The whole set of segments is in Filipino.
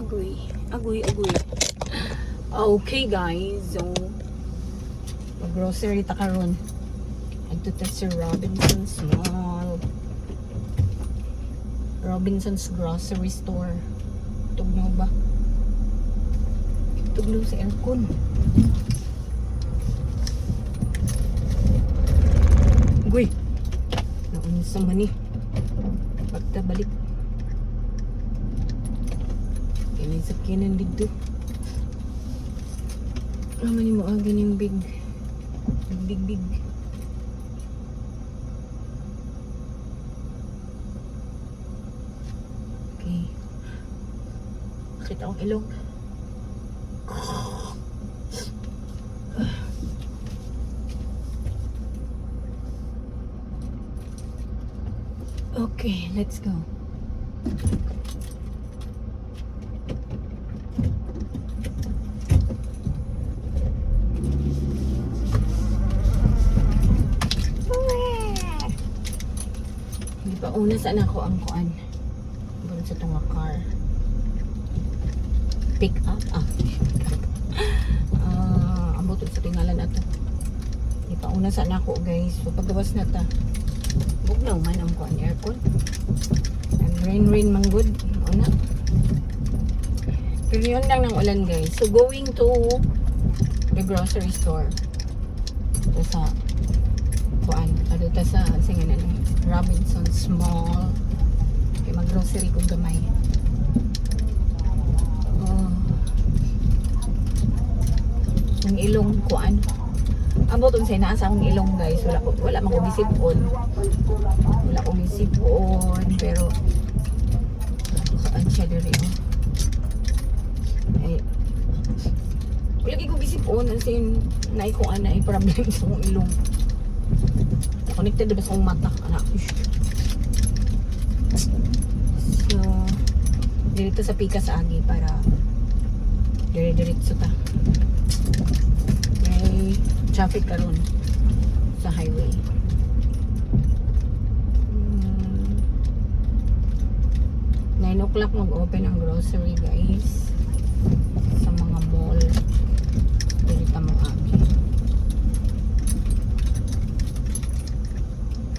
Agoy. Agoy, agoy. Okay guys, so mag-grocery ta karon. Adto ta sa Robinson's Mall. Robinson's Grocery Store. Tugnaw ba? Tugnaw sa aircon. Agoy. Naunsa man ni. Pagtabalik. Kaya sakyanan dito. Naman mo agad yung big. Okay. Bakit akong ilong? Okay, let's go. Hindi pa una saan ako ang kuan. Baron sa tunga car. Pick up. Ambot sa tingalan ato. Hindi pa una saan ako guys. So paggawas na ta. Bugnaw man ang kuan aircon. And rain man good. Una. Pero yun lang ng ulan guys. So going to the grocery store. Ito sa kuan. Ado ta sa singanan Robinson's Mall. Okay, mag-grocery kong gamay. Ang ilong kuan. Ambot unsay naa sa akong ilong guys. Wala man ko bisipon. Wala ko bisipon pero saan siya diri oh. Ay. Wala ko bisipon as in naay ko ana ay problem sa akong ilong. Connected ba sa akong mata anak. So dito sa pika sa agi para dire-diretso ta. May traffic karon sa highway. 9 o'clock mag-open ang grocery guys sa mga mall. Dito mo agi.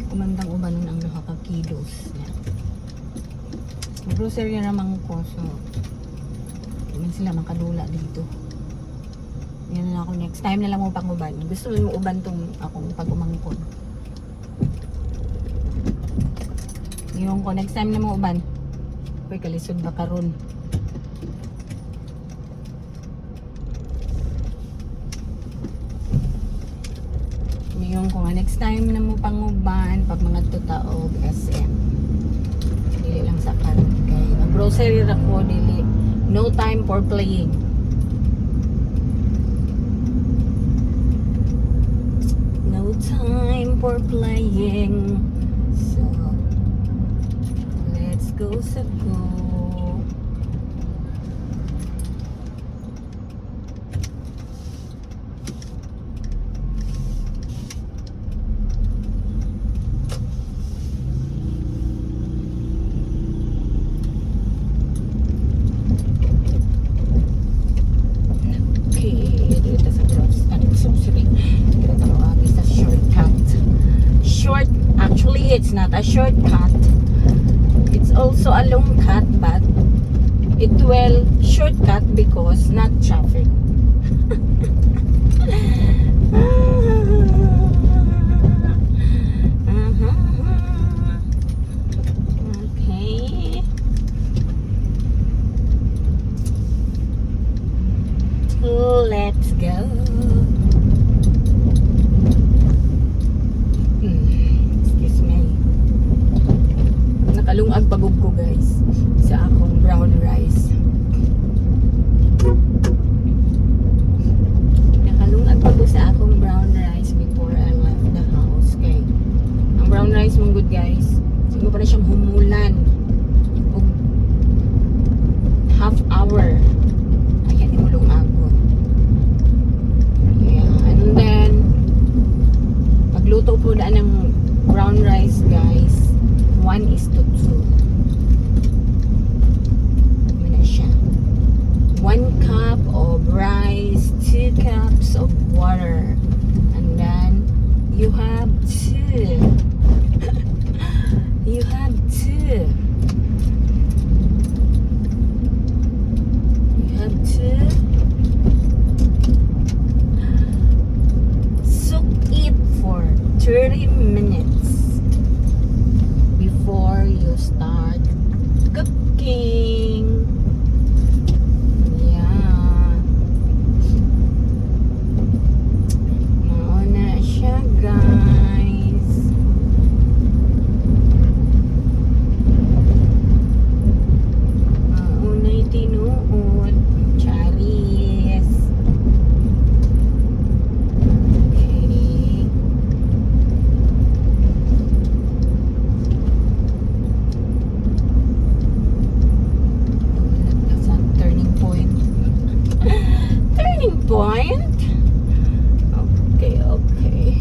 Kumandang ubanon ang 2 ka kilos. Grocery na naman ko so hindi sila makadula dito. Yan na ako next time na lang mo pang-uban. Gusto mo uban tong akong pag-umangkon. Yung ko next time na mo uban. Uy, kalisod ba karon? Yung ko nga next time na mo pang-uban pag mga tutaog SM. Dili lang sa karon kay grocery ra ko dili. No time for playing. No time for playing. So let's go sa go. It's not a shortcut. It's also a long cut, but it will shortcut because not traffic. Okay. Let's go. Nakalungag pagod ko guys sa akong brown rice. Nakalungag pagod sa akong brown rice before I left the house. Okay. Ang brown rice mong good guys. Siguro pa na siyang humulan. O half hour. Ayan, imulong ako. Yeah. And then pagluto po na ng brown rice guys. 1:2. Ano na siya. point. Okay, okay.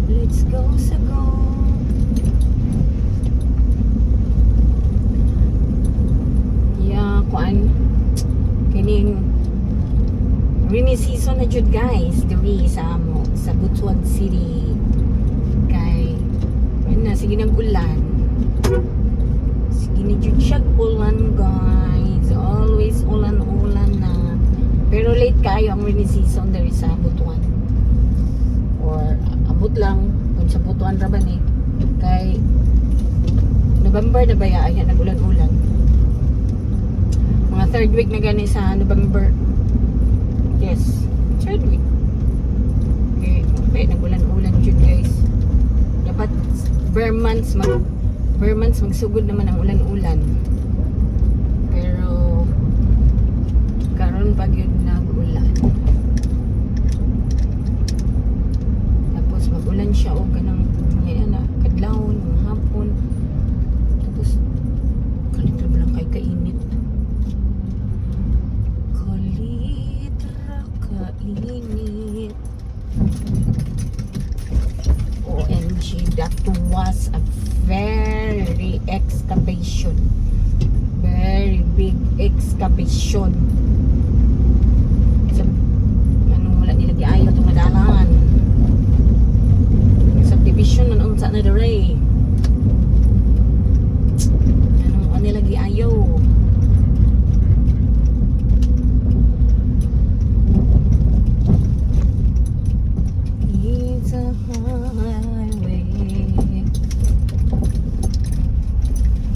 Let's go sa go. Yeah, kuan kining rainy season na jud guys, diri sa amo sa Butuan City. Kay na sige nang ulan. Sige na jud siya ulan guys. Always ulan-ulan na. Pero late kayo ang rainy season diri sa Butuan. Or abot lang kung sa Butuan ra ba ni kay November na ba ayan nag-ulan-ulan, mga third week na gani sa November. Yes, third week. Okay, nag-ulan-ulan jud guys. Dapat bare months magsugod naman ang ulan-ulan, pero karon pag yun nag-ulan. Mag-ulan siya o ganang ngayon na kadlawon, hapon. Tapos kalitra ba lang kay kainit. Kalitra kainit. OMG, that was a very excavation. Very big excavation. So, anong wala nila giayo itong madalan. Subdivision man unsa na dere. Anong ani lagi ayaw. It's a highway.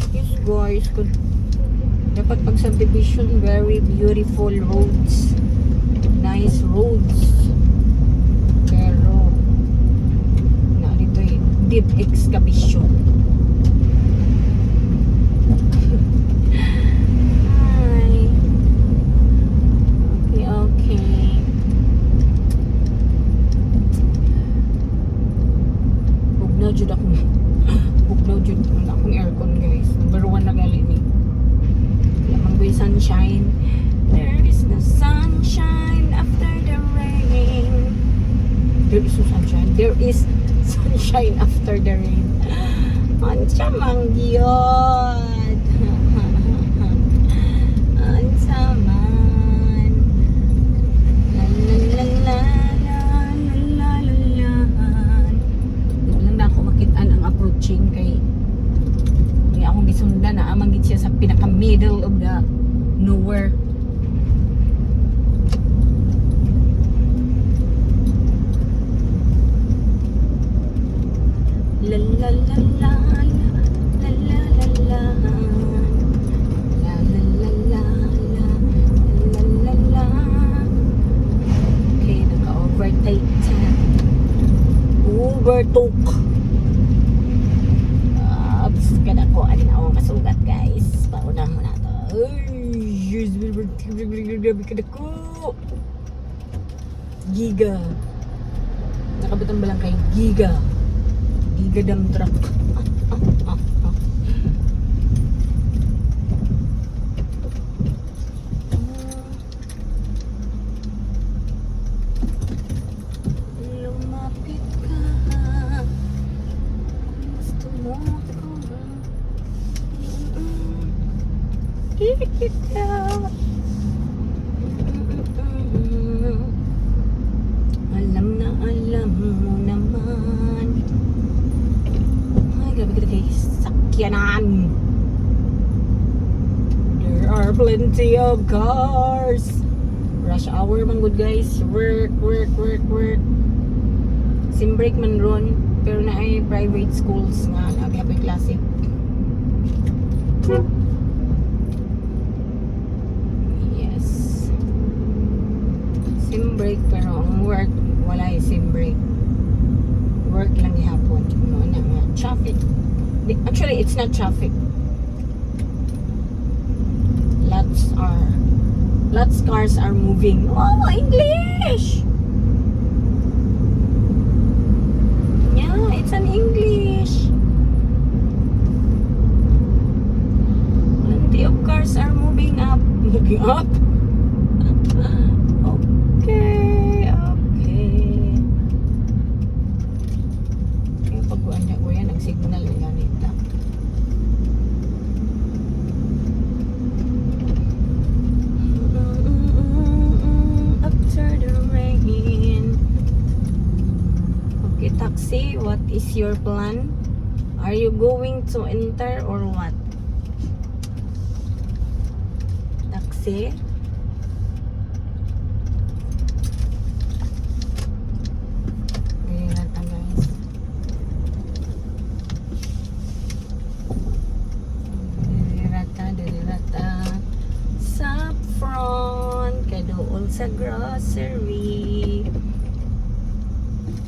Yes guys, dapat pag subdivision, very beautiful roads, nice roads. Pero deep excavation. Hi. Okay, okay. Bugnaw jud akong aircon guys. Number 1 na gali ni. Lamang boy sunshine. There is no sunshine after the rain. There is no sunshine. There is sunshine after the rain. Ansa mang gyud. Ansa man. La la la la la la la. Lang na ako makitaan ang approaching kay di akong gisundan na amang gid siya sa pinaka middle of the nowhere. La la la la la la la la la la la la la la la. Okay, naka-overtake siya. Overtook. Oops, kada ko alin akong kasugat guys. Paunang mo na to. Ay, grabe kada ko. Giga. Nakabutan ba lang kay Giga? Giga dump truck. Lumapit ka. Gusto mo ako. Kita. Alam na alam mo naman. Ay, grabe kita guys. Sakyanan. There are plenty of cars. Rush hour man good guys. Work. Sim break man ron. Pero na ay private schools nga naghabi klase. Yes. Sim break pero ang work wala ay sim break. Work lang gihapon. Ano na nga traffic. Actually, it's not traffic. Lots cars are moving. Oh, English! Yeah, it's an English. Plenty of cars are moving up. Moving up? Okay. Yung pagkuhan niya ko yan, nag-signal yung ganita. After the rain. Okay, taxi, what is your plan? Are you going to enter or what? Taxi? Sa front kay doon sa grocery.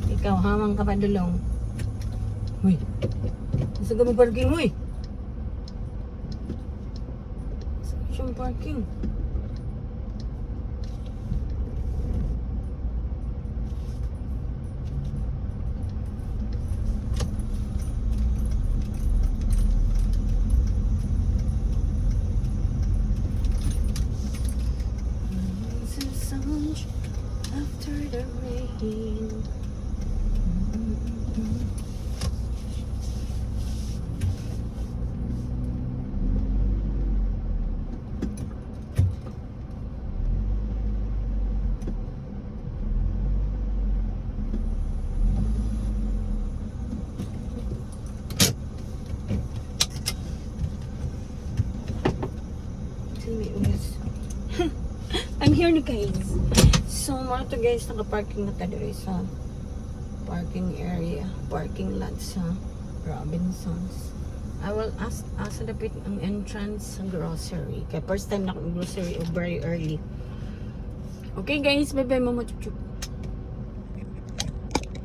Ikaw hamang ka pa dulong. Huy. Sa gamang parking, huy. Sa parking. After the rain. I'm here na guys. So, mga to guys, naka-parking na tayo sa parking area, parking lot sa Robinsons. I will ask dapit ang entrance sa grocery. Kaya first time na akong grocery o very early. Okay guys, bye bye mama chup chup.